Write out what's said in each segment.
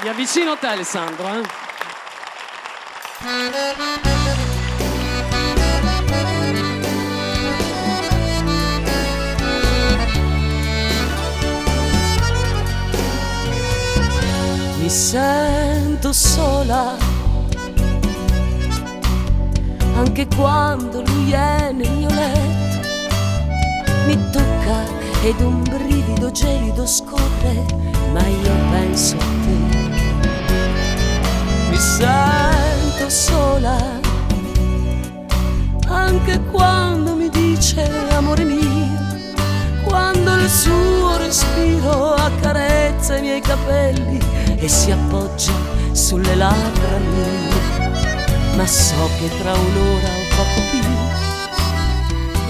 Mi avvicino a te, Alessandro, Mi sento sola anche quando lui è nel mio letto. Mi tocca ed un brivido gelido scorre, ma io penso a te. Mi sento sola anche quando mi dice amore mio, quando il suo respiro accarezza i miei capelli e si appoggia sulle labbra mie. Ma so che tra un'ora o poco più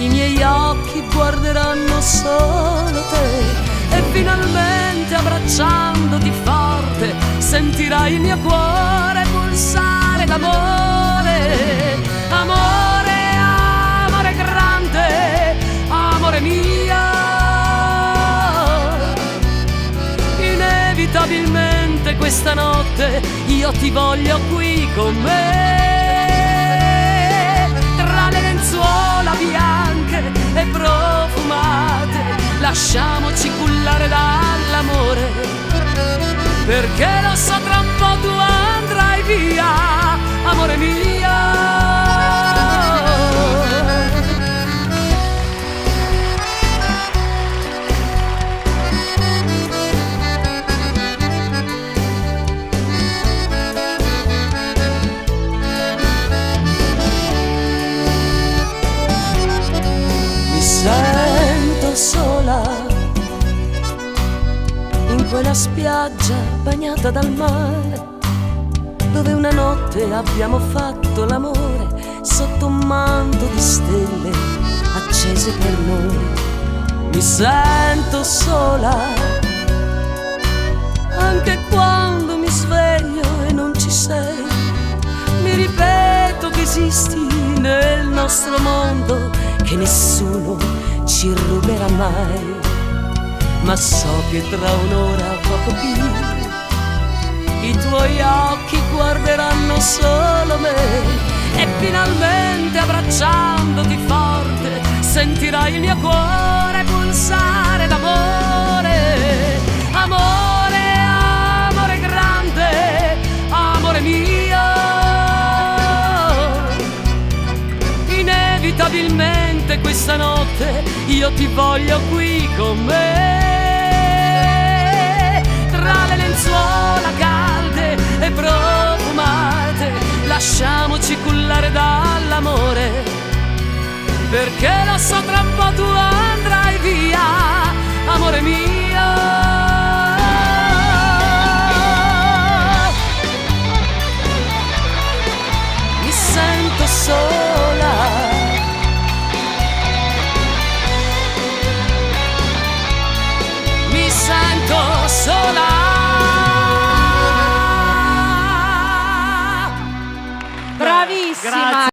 i miei occhi guarderanno solo te e finalmente abbracciandoti forte sentirai il mio cuore pulsare d'amore. Amore, amore grande, amore mio, inevitabilmente questa notte io ti voglio qui con me. Tra le lenzuola bianche e profumate lasciamoci cullare dall'amore, perché lo so tra un po' tu andrai via, amore mio. Sento sola in quella spiaggia bagnata dal mare, dove una notte abbiamo fatto l'amore sotto un manto di stelle accese per noi. Mi sento sola anche quando mi sveglio e non ci sei. Mi ripeto che esisti nel nostro mondo, che nessuno ci ruberà mai. Ma so che tra un'ora poco più i tuoi occhi guarderanno solo me e finalmente abbracciandoti forte sentirai il mio cuore pulsare d'amore. Amore, amore grande, amore mio, inevitabilmente questa notte io ti voglio qui con me. Tra le lenzuola calde e profumate lasciamoci cullare dall'amore, perché lo so tra un po' tu andrai via, amore mio. Mi sento sola, mi sento sola. Bravissima. Grazie.